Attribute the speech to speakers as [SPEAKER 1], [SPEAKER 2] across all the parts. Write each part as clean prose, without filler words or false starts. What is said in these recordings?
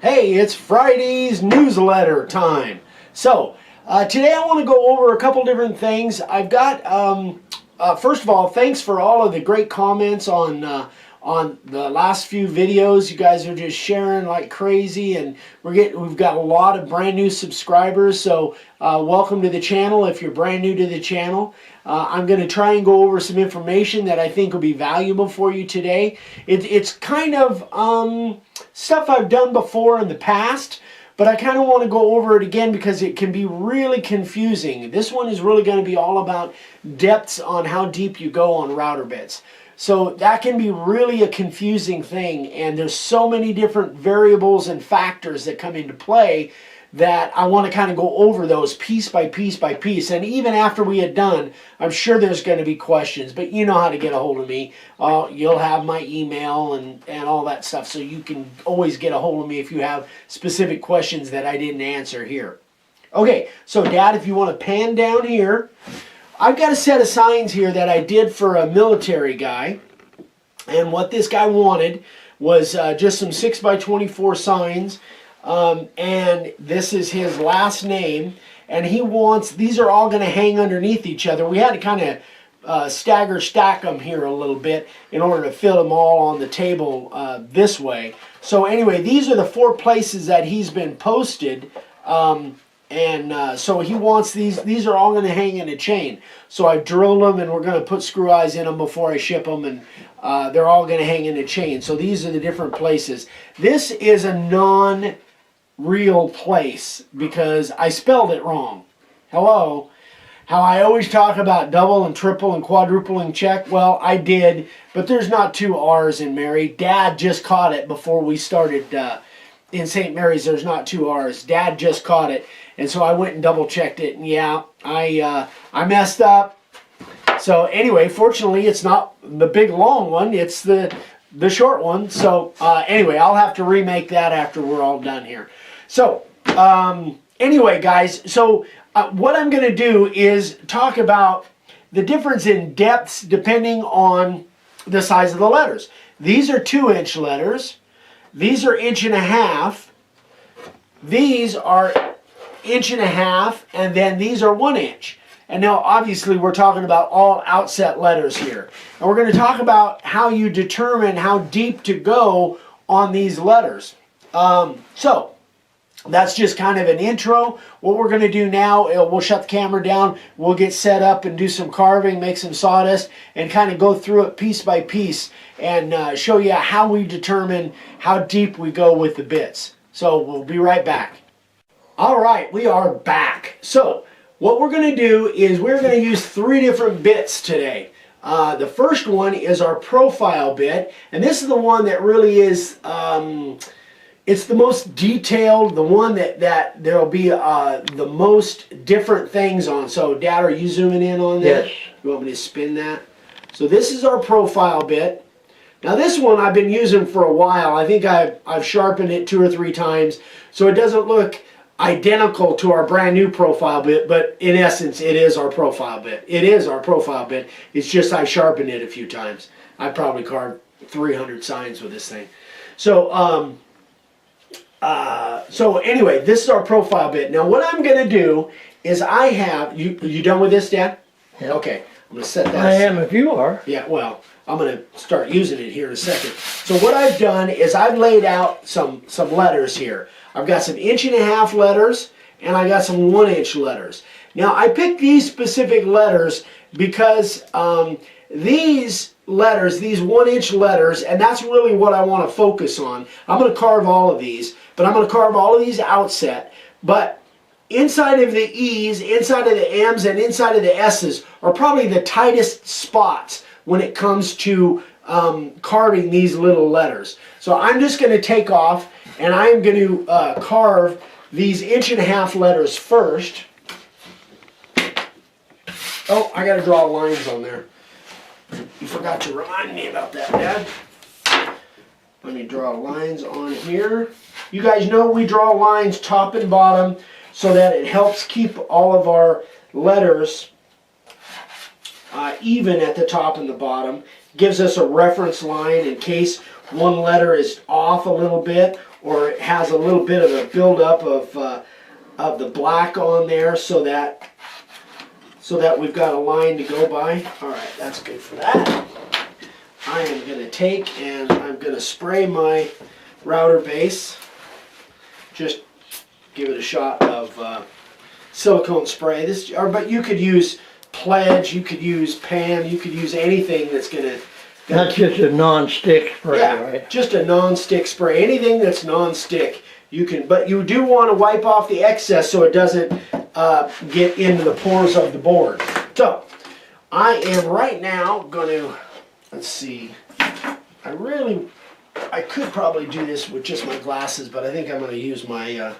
[SPEAKER 1] Hey, it's Friday's newsletter time. So, today I want to go over a couple different things. I've got, first of all, thanks for all of the great comments on the last few videos. You guys are just sharing like crazy, and we've got a lot of brand new subscribers. So, welcome to the channel if you're brand new to the channel. I'm going to try and go over some information that I think will be valuable for you today. It's kind of stuff I've done before in the past, but I kind of want to go over it again because it can be really confusing. This one is really going to be all about depths on how deep you go on router bits. So that can be really a confusing thing, and there's so many different variables and factors that come into play that I want to kind of go over those piece by piece by piece. And even after we had done, I'm sure there's going to be questions, but you know how to get a hold of me. You'll have my email and all that stuff, so you can always get a hold of me if you have specific questions that I didn't answer here. Okay, so Dad, if you want to pan down here, I've got a set of signs here that I did for a military guy, and what this guy wanted was just some 6x24 signs. And this is his last name, and he wants, these are all going to hang underneath each other. We had to kind of stack them here a little bit in order to fit them all on the table this way. So anyway, these are the 4 places that he's been posted, so he wants these are all going to hang in a chain. So I drilled them, and we're going to put screw eyes in them before I ship them, and they're all going to hang in a chain. So these are the different places. This is a non-real place because I spelled it wrong. Hello? How I always talk about double and triple and quadrupling check? Well, I did, but there's not 2 R's in Mary. Dad just caught it before we started in St. Mary's. There's not 2 R's. Dad just caught it, and so I went and double checked it, and yeah, I messed up. So anyway, fortunately, it's not the big long one. It's the short one. So anyway, I'll have to remake that after we're all done here. So anyway, guys, so what I'm going to do is talk about the difference in depths depending on the size of the letters. These are 2-inch letters. These are 1.5 inches. These are 1.5 inches, and then these are 1 inch. And now, obviously, we're talking about all outset letters here. And we're going to talk about how you determine how deep to go on these letters. So, that's just kind of an intro. What we're going to do now, we'll shut the camera down, we'll get set up and do some carving, make some sawdust, and kind of go through it piece by piece and show you how we determine how deep we go with the bits. So, we'll be right back. All right, we are back. So, what we're going to do is we're going to use 3 different bits today. The first one is our profile bit, and this is the one that really is, it's the most detailed, the one that there'll be the most different things on. So, Dad, are you zooming in on that?
[SPEAKER 2] Yes.
[SPEAKER 1] You want me to spin that? So this is our profile bit. Now this one I've been using for a while. I think I've sharpened it 2 or 3 times, so it doesn't look identical to our brand new profile bit, but in essence it is our profile bit. It is our profile bit. It's just I sharpened it a few times. I probably carved 300 signs with this thing. So so anyway, this is our profile bit. Now what I'm going to do is I have, you done with this, Dad?
[SPEAKER 2] Yep.
[SPEAKER 1] Okay, I'm going to set that
[SPEAKER 2] I
[SPEAKER 1] aside.
[SPEAKER 2] am if you are.
[SPEAKER 1] Yeah, well, I'm going to start using it here in a second. So what I've done is I've laid out some letters here. I've got some 1.5 inch letters, and I got some 1 inch letters. Now, I picked these specific letters because these letters, these 1 inch letters, and that's really what I want to focus on. I'm going to carve all of these, but I'm going to carve all of these outset. But inside of the E's, inside of the M's, and inside of the S's are probably the tightest spots when it comes to carving these little letters. So I'm just going to take off, and I'm going to carve these 1.5 inch letters first. Oh, I got to draw lines on there. You forgot to remind me about that, Dad. Let me draw lines on here. You guys know we draw lines top and bottom so that it helps keep all of our letters even at the top and the bottom. Gives us a reference line in case one letter is off a little bit or it has a little bit of a buildup of the black on there, so that we've got a line to go by. All right, that's good for that. I am going to take and I'm going to spray my router base. Just give it a shot of silicone spray. But you could use Pledge, you could use Pan, you could use anything that's going to...
[SPEAKER 2] That's just a non-stick spray,
[SPEAKER 1] yeah,
[SPEAKER 2] right?
[SPEAKER 1] Just a non-stick spray. Anything that's non-stick, you can. But you do want to wipe off the excess so it doesn't get into the pores of the board. So, I am right now going to, let's see, I could probably do this with just my glasses, but I think I'm going to use my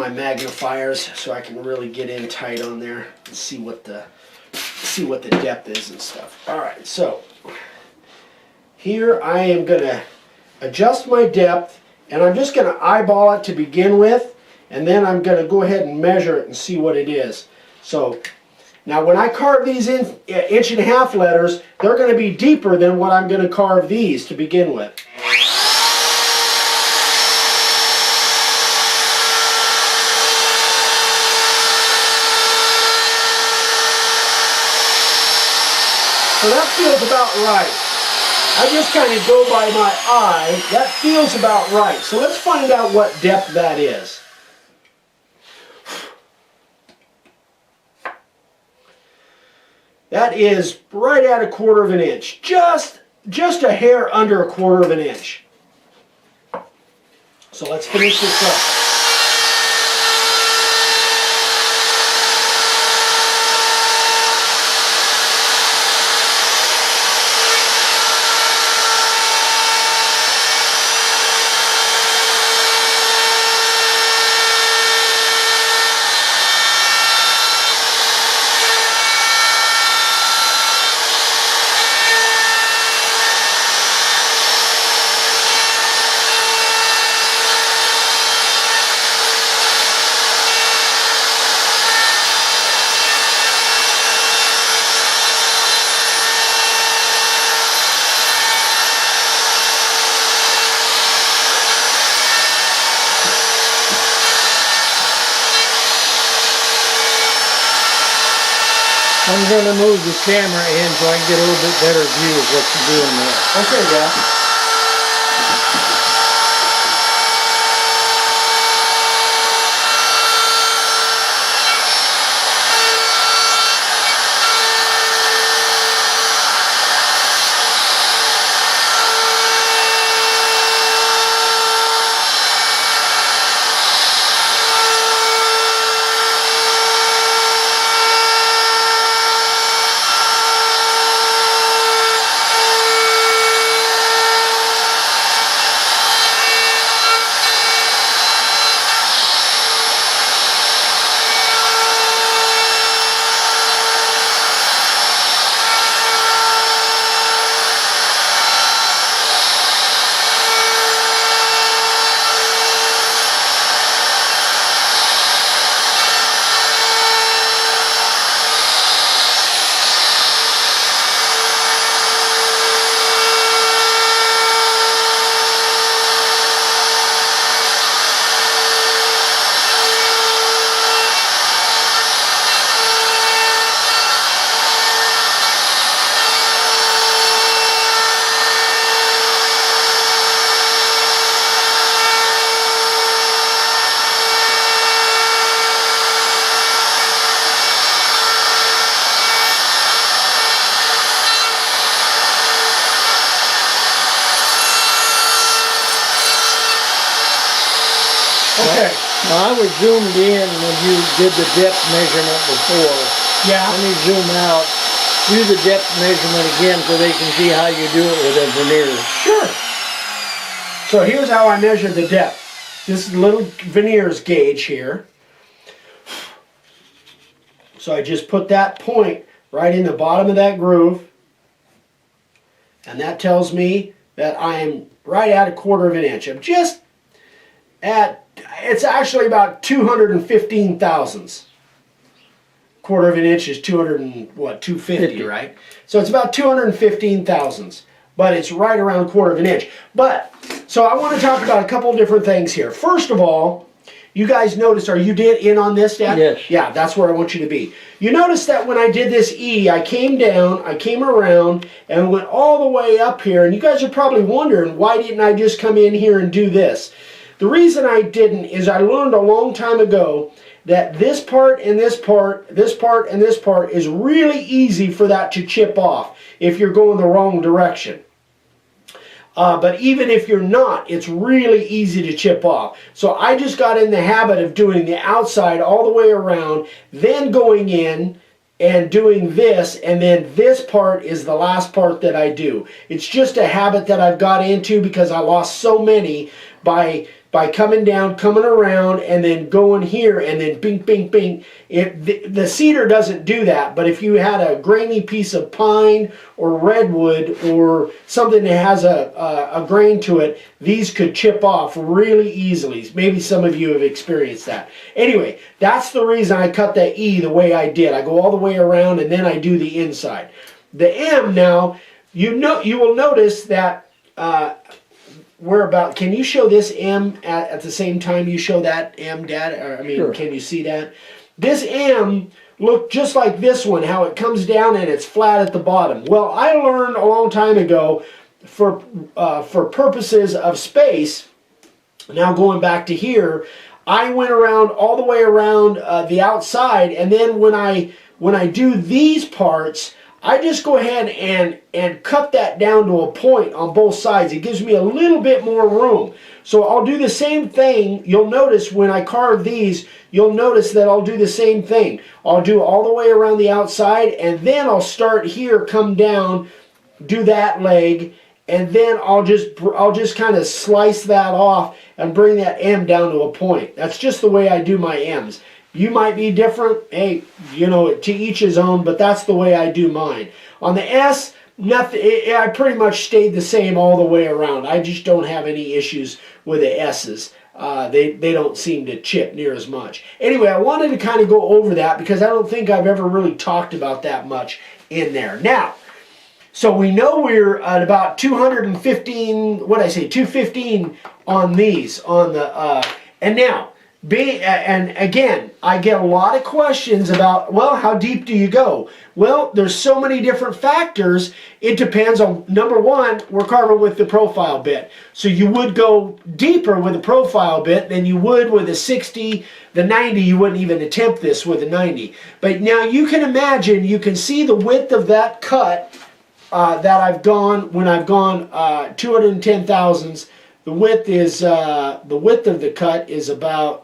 [SPEAKER 1] magnifiers so I can really get in tight on there and see what the depth is and stuff. All right, so here I am going to adjust my depth, and I'm just going to eyeball it to begin with, and then I'm going to go ahead and measure it and see what it is. So now when I carve these 1.5" letters, they're going to be deeper than what I'm going to carve these to begin with. So that feels about right. I just kind of go by my eye. That feels about right. So let's find out what depth that is. That is right at 1/4 inch. Just a hair under 1/4 inch. So let's finish this up.
[SPEAKER 2] I'm going to move the camera in so I can get a little bit better view of what you're doing there.
[SPEAKER 1] Okay, yeah. Okay.
[SPEAKER 2] Now I was zoomed in when you did the depth measurement before.
[SPEAKER 1] Yeah.
[SPEAKER 2] Let me zoom out. Do the depth measurement again so they can see how you do it with a veneer.
[SPEAKER 1] Sure. So here's how I measure the depth. This is a little veneers gauge here. So I just put that point right in the bottom of that groove. And that tells me that I am right at 1/4 inch. I'm just at, it's actually about 215 thousandths. 1/4 inch is 200 and what, 250, right? So it's about 215 thousandths. but it's right around 1/4 of an inch. But, so I want to talk about a couple different things here. First of all, you guys noticed, are you in on this, Dad?
[SPEAKER 2] Yes.
[SPEAKER 1] Yeah, that's where I want you to be. You notice that when I did this E, I came down, I came around, and went all the way up here, and you guys are probably wondering, why didn't I just come in here and do this? The reason I didn't is I learned a long time ago that this part and this part, this part and this part is really easy for that to chip off if you're going the wrong direction. But even if you're not, it's really easy to chip off. So I just got in the habit of doing the outside all the way around, then going in and doing this, and then this part is the last part that I do. It's just a habit that I've got into because I lost so many by coming down, coming around, and then going here, and then bing, bing, bing. The cedar doesn't do that, but if you had a grainy piece of pine or redwood or something that has a grain to it, these could chip off really easily. Maybe some of you have experienced that. Anyway, that's the reason I cut that E the way I did. I go all the way around, and then I do the inside. The M now, you will notice that can you show this M at the same time you show that M, Dad? Or, I mean,
[SPEAKER 2] sure.
[SPEAKER 1] Can you see that? This M looked just like this one, how it comes down and it's flat at the bottom. Well, I learned a long time ago for purposes of space, now going back to here, I went around all the way around the outside, and then when I do these parts, I just go ahead and cut that down to a point on both sides. It gives me a little bit more room. So I'll do the same thing. You'll notice when I carve these, you'll notice that I'll do the same thing. I'll do all the way around the outside, and then I'll start here, come down, do that leg, and then I'll just kind of slice that off and bring that M down to a point. That's just the way I do my M's. You might be different. Hey, you know, to each his own, but that's the way I do mine. On the S, nothing. I pretty much stayed the same all the way around. I just don't have any issues with the S's. They don't seem to chip near as much. Anyway, I wanted to kind of go over that because I don't think I've ever really talked about that much in there. Now, so we know we're at about 215, what did I say, 215 on these, on the, and now, and again, I get a lot of questions about, well, how deep do you go? Well, there's so many different factors. It depends on, number one, we're carving with the profile bit. So you would go deeper with a profile bit than you would with a 60, the 90, you wouldn't even attempt this with a 90. But now you can imagine, you can see the width of that cut that I've gone, when I've gone 210 thousandths. The width is, the width of the cut is about,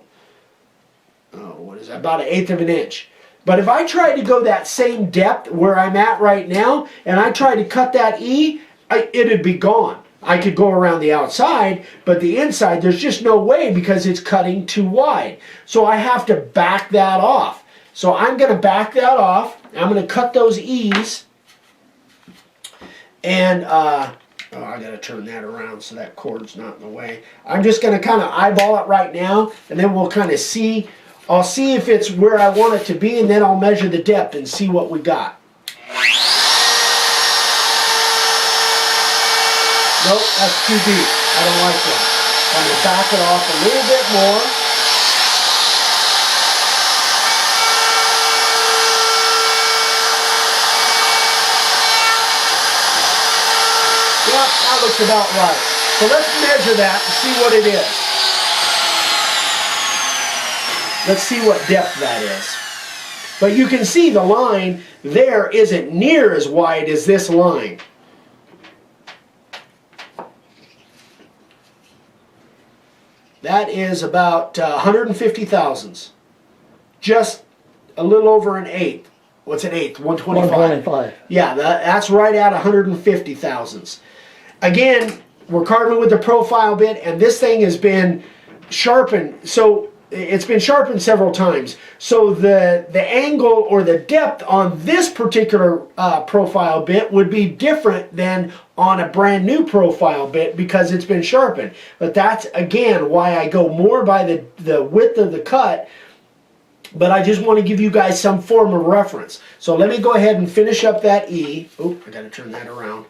[SPEAKER 1] about 1/8 of an inch. But if I try to go that same depth where I'm at right now, and I try to cut that E, it'd be gone. I could go around the outside, but the inside, there's just no way because it's cutting too wide. So I have to back that off. So I'm going to back that off. I'm going to cut those E's. And, I got to turn that around so that cord's not in the way. I'm just going to kind of eyeball it right now, and then we'll kind of see. I'll see if it's where I want it to be, and then I'll measure the depth and see what we got. Nope, that's too deep. I don't like that. I'm going to back it off a little bit more. Yep, that looks about right. So let's measure that and see what it is. Let's see what depth that is. But you can see the line there isn't near as wide as this line. That is about 150 thousandths. Just a little over an eighth. What's an eighth? 125.
[SPEAKER 2] 125. Yeah,
[SPEAKER 1] that's right at 150 thousandths. Again, we're carving with the profile bit, and this thing has been sharpened. So it's been sharpened several times. So the angle or the depth on this particular profile bit would be different than on a brand new profile bit because it's been sharpened. But that's, again, why I go more by the width of the cut. But I just want to give you guys some form of reference. So let me go ahead and finish up that E. Oh, I got to turn that around.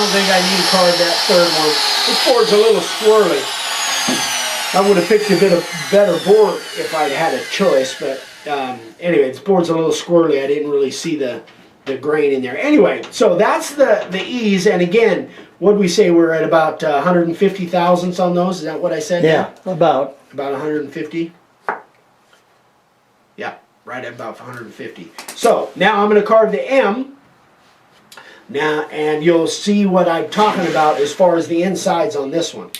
[SPEAKER 1] don't think I need to carve that third one. This board's a little swirly. I would have picked a bit of better board if I'd had a choice, but anyway, this board's a little squirrely. I didn't really see the grain in there. Anyway, so that's the E's, and again, what did we say? We're at about 150 thousandths on those. Is that what I said?
[SPEAKER 2] Yeah, about.
[SPEAKER 1] About 150. Yeah, right at about 150. So now I'm going to carve the M. Now, and you'll see what I'm talking about as far as the insides on this one.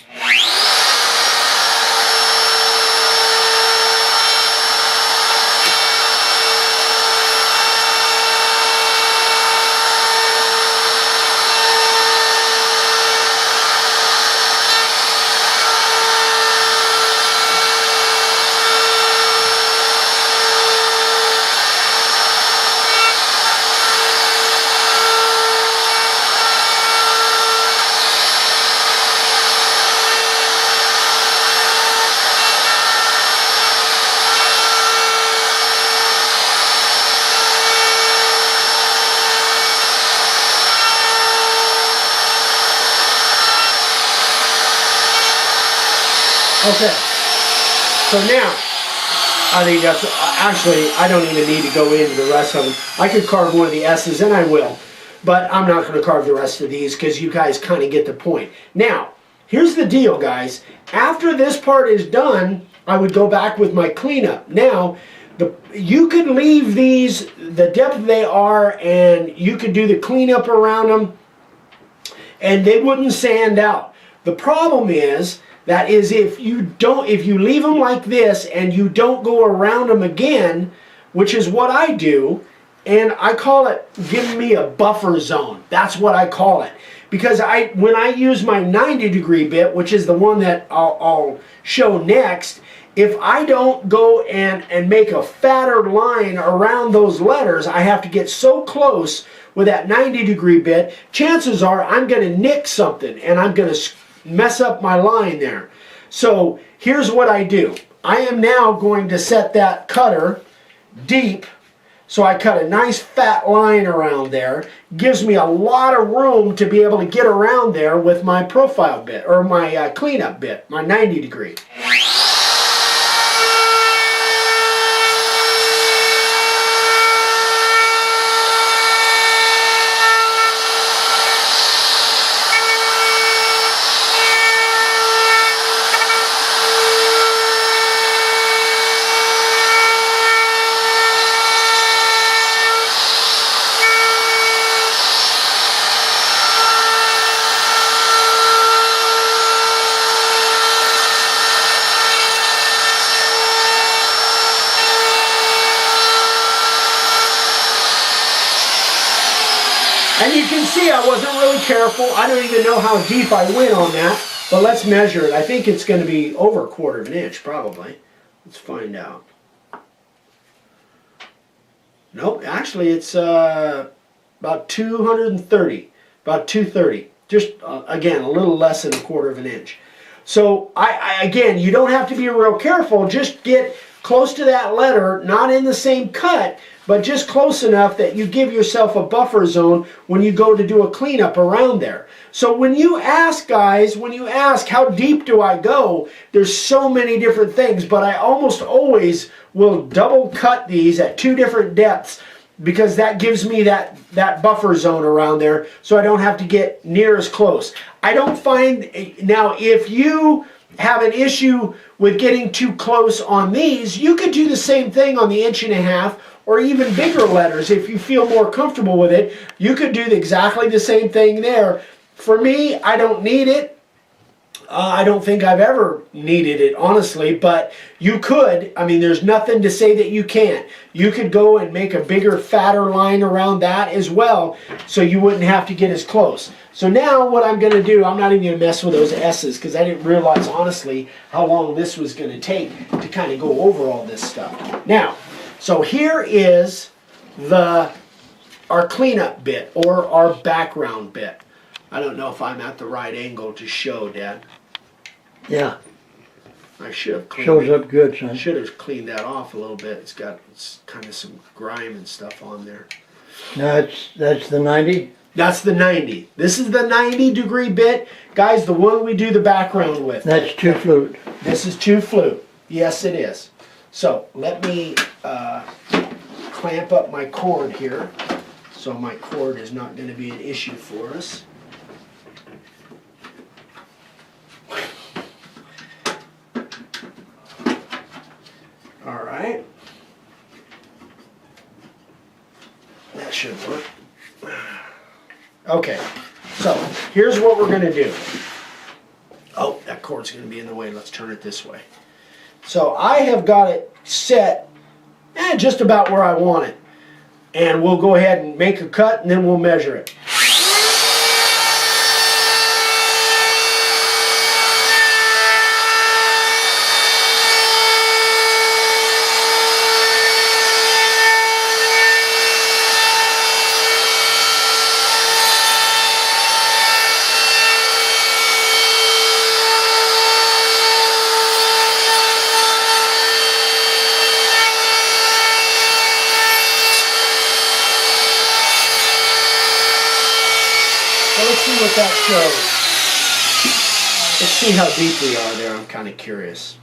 [SPEAKER 1] Okay, so now, I think that's, actually, I don't even need to go into the rest of them. I could carve one of the S's, and I will, but I'm not going to carve the rest of these because you guys kind of get the point. Now, here's the deal, guys. After this part is done, I would go back with my cleanup. Now, you could leave these the depth they are, and you could do the cleanup around them, and they wouldn't sand out. The problem is, that is, if you leave them like this and you don't go around them again, which is what I do, and I call it giving me a buffer zone. That's what I call it. Because when I use my 90-degree bit, which is the one that I'll show next, if I don't go and make a fatter line around those letters, I have to get so close with that 90-degree bit, chances are I'm going to nick something and I'm going to mess up my line there. So here's what I do. I am now going to set that cutter deep, so I cut a nice fat line around there. Gives me a lot of room to be able to get around there with my profile bit, or my cleanup bit, my 90-degree. And you can see I wasn't really careful. I don't even know how deep I went on that, but let's measure it. I think it's going to be over a quarter of an inch, probably. Let's find out. Nope, actually it's about 230, about 230. Just, again, a little less than a quarter of an inch. So, again, you don't have to be real careful. Just get close to that letter, not in the same cut, but just close enough that you give yourself a buffer zone when you go to do a cleanup around there. So when you ask, guys, when you ask how deep do I go, there's so many different things, but I almost always will double cut these at 2 different depths because that gives me that buffer zone around there so I don't have to get near as close. I don't find, now if you have an issue with getting too close on these, you could do the same thing on the 1.5 inch or even bigger letters. If you feel more comfortable with it, you could do exactly the same thing there. For me, I don't need it. I don't think I've ever needed it, honestly, but you could. I mean, there's nothing to say that you can't. You could go and make a bigger, fatter line around that as well, so you wouldn't have to get as close. So now what I'm going to do, I'm not even going to mess with those S's because I didn't realize, honestly, how long this was going to take to kind of go over all this stuff. Now, so here is our cleanup bit, or our background bit. I don't know if I'm at the right angle to show, Dad.
[SPEAKER 2] Yeah.
[SPEAKER 1] I should have cleaned
[SPEAKER 2] Shows up good, son.
[SPEAKER 1] should have cleaned that off a little bit. It's kind of some grime and stuff on there.
[SPEAKER 2] That's the 90?
[SPEAKER 1] That's the 90. This is the 90-degree bit. Guys, the one we do the background with.
[SPEAKER 2] That's 2 flute.
[SPEAKER 1] This is 2 flute. Yes, it is. So let me clamp up my cord here, so my cord is not going to be an issue for us. All right. That should work. Okay, so here's what we're going to do. Oh, that cord's going to be in the way. Let's turn it this way. So I have got it set just about where I want it. And we'll go ahead and make a cut and then we'll measure it. Let's see what that shows. Let's see how deep we are there. I'm kind of curious.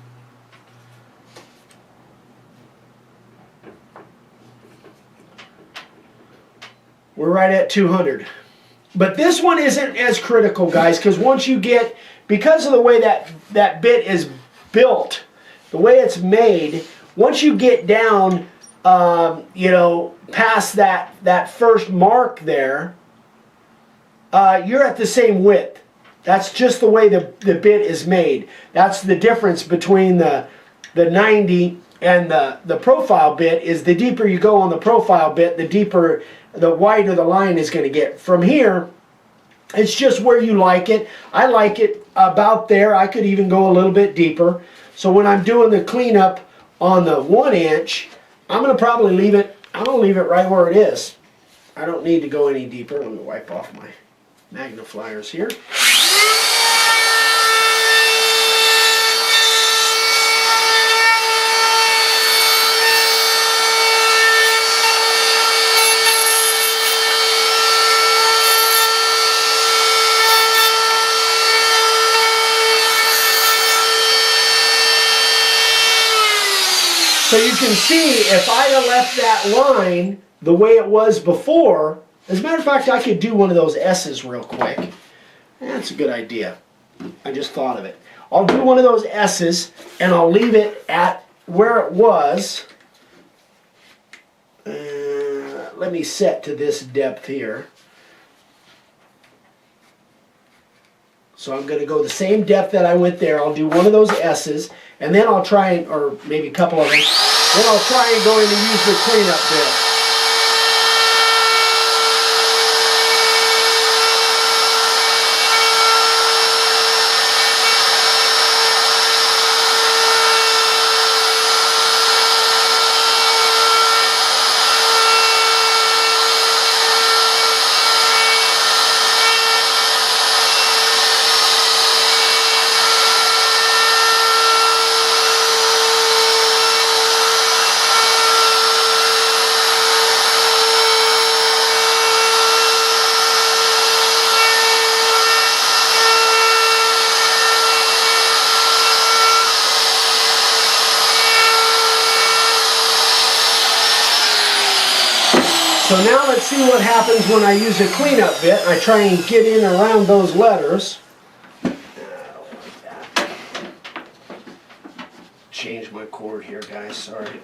[SPEAKER 1] We're right at 200. But this one isn't as critical, guys, because once you get, because of the way that bit is built, the way it's made, once you get down, you know, past that first mark there, you're at the same width. That's just the way the bit is made. That's the difference between the 90 and the profile bit, is the deeper you go on the profile bit, the deeper, the wider the line is going to get. From here, it's just where you like it. I like it about there. I could even go a little bit deeper. So when I'm doing the cleanup on the 1 inch, I'm going to probably leave it, I'm going to leave it right where it is. I don't need to go any deeper. Let me wipe off my magnifiers here. So you can see, if I'd have left that line the way it was before, as a matter of fact, I could do one of those S's real quick. That's a good idea. I just thought of it. I'll do one of those S's and I'll leave it at where it was. Let me set to this depth here. So I'm going to go the same depth that I went there. I'll do one of those S's, and then I'll try and, or maybe a couple of them, then I'll try and go in and use the cleanup bit. So now let's see what happens when I use a cleanup bit. I try and get in around those letters. Change my cord here, guys, sorry.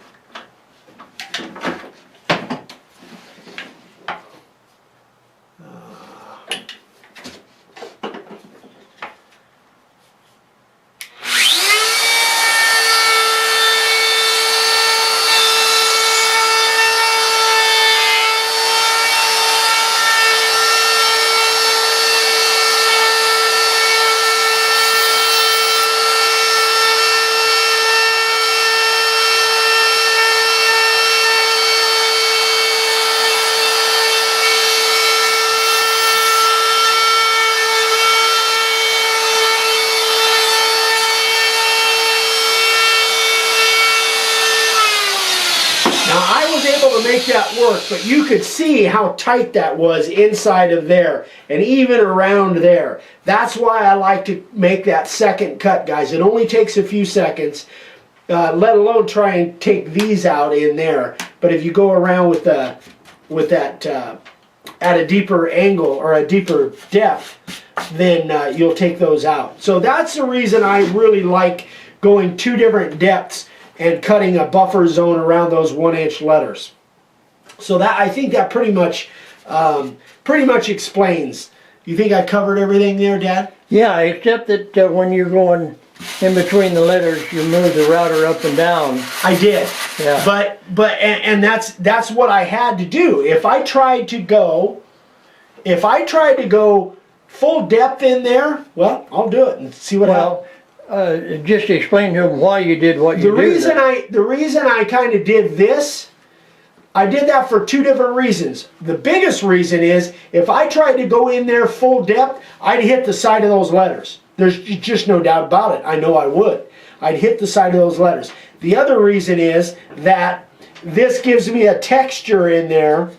[SPEAKER 1] to make that work, but you could see how tight that was inside of there and even around there. That's why I like to make that second cut, guys. It only takes a few seconds, let alone try and take these out in there. But if you go around with that at a deeper angle or a deeper depth, then you'll take those out. So that's the reason I really like going 2 different depths and cutting a buffer zone around those 1-inch letters. So that, I think that pretty much explains. You think I covered everything there, Dad?
[SPEAKER 2] Yeah, except that when you're going in between the letters, you move the router up and down.
[SPEAKER 1] I did.
[SPEAKER 2] Yeah.
[SPEAKER 1] But that's what I had to do. If I tried to go full depth in there, well, I'll do it and see what happens.
[SPEAKER 2] Just explain to them why you did what you did.
[SPEAKER 1] The reason I kind of did this, I did that for 2 different reasons. The biggest reason is if I tried to go in there full depth, I'd hit the side of those letters. There's just no doubt about it. I know I would. I'd hit the side of those letters. The other reason is that this gives me a texture in there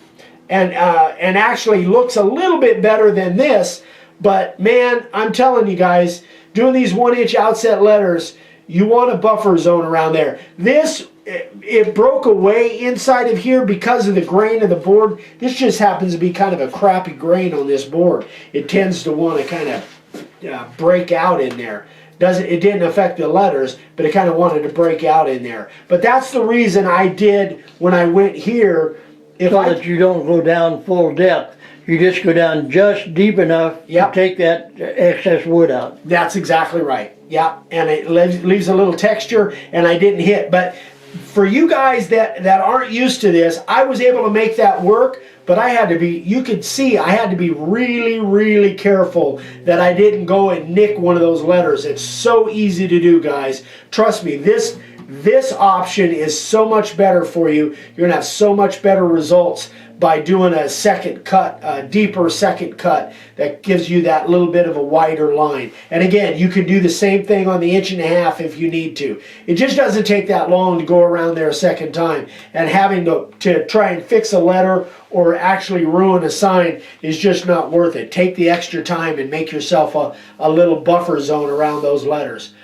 [SPEAKER 1] and actually looks a little bit better than this. But man, I'm telling you guys, doing these 1-inch outset letters, you want a buffer zone around there. This, it broke away inside of here because of the grain of the board. This just happens to be kind of a crappy grain on this board. It tends to want to kind of break out in there. It didn't affect the letters, but it kind of wanted to break out in there. But that's the reason I did when I went here.
[SPEAKER 2] That you don't go down full depth. You just go down just deep enough to take that excess wood out.
[SPEAKER 1] That's exactly right. Yeah, and it leaves a little texture, and I didn't hit. But for you guys that aren't used to this, I was able to make that work, but I had to be, you could see, I had to be really, really careful that I didn't go and nick one of those letters. It's so easy to do, guys. Trust me, this option is so much better for you. You're going to have so much better results by doing a second cut, a deeper second cut that gives you that little bit of a wider line. And again, you can do the same thing on the 1.5 inch if you need to. It just doesn't take that long to go around there a second time. And having to try and fix a letter or actually ruin a sign is just not worth it. Take the extra time and make yourself a little buffer zone around those letters.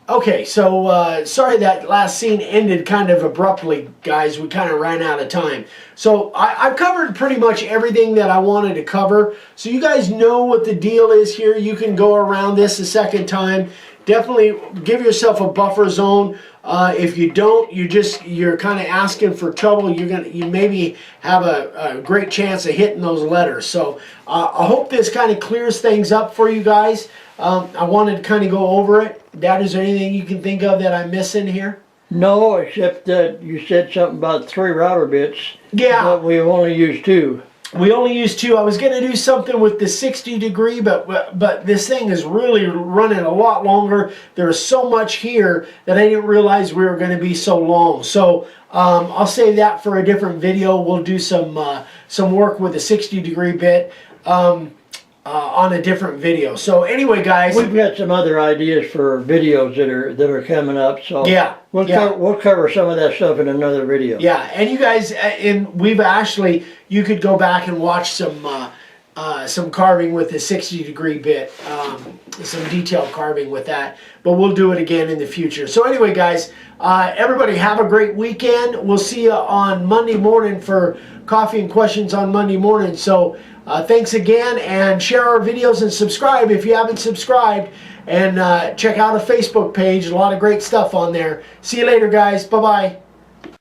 [SPEAKER 1] Okay, so sorry that last scene ended kind of abruptly, guys. We kind of ran out of time. So I've covered pretty much everything that I wanted to cover. So you guys know what the deal is here. You can go around this a second time. Definitely give yourself a buffer zone. If you don't, you're kind of asking for trouble. You maybe have a great chance of hitting those letters. So I hope this kind of clears things up for you guys. I wanted to kind of go over it. Dad, is there anything you can think of that I'm missing here?
[SPEAKER 2] No, except that you said something about 3 router bits.
[SPEAKER 1] Yeah.
[SPEAKER 2] But we've only used 2.
[SPEAKER 1] We only used 2. I was going to do something with the 60 degree, but this thing is really running a lot longer. There's so much here that I didn't realize we were going to be so long. So I'll save that for a different video. We'll do some work with a 60 degree bit. On a different video. So anyway, guys,
[SPEAKER 2] we've got some other ideas for videos that are coming up. So
[SPEAKER 1] yeah,
[SPEAKER 2] we'll cover some of that stuff in another video.
[SPEAKER 1] Yeah, and you guys, you could go back and watch some carving with the 60 degree bit, some detailed carving with that. But we'll do it again in the future. So anyway, guys, everybody have a great weekend. We'll see you on Monday morning for Coffee and Questions on Monday morning. So thanks again, and share our videos and subscribe if you haven't subscribed, and check out a Facebook page. A lot of great stuff on there. See you later, guys. Bye-bye.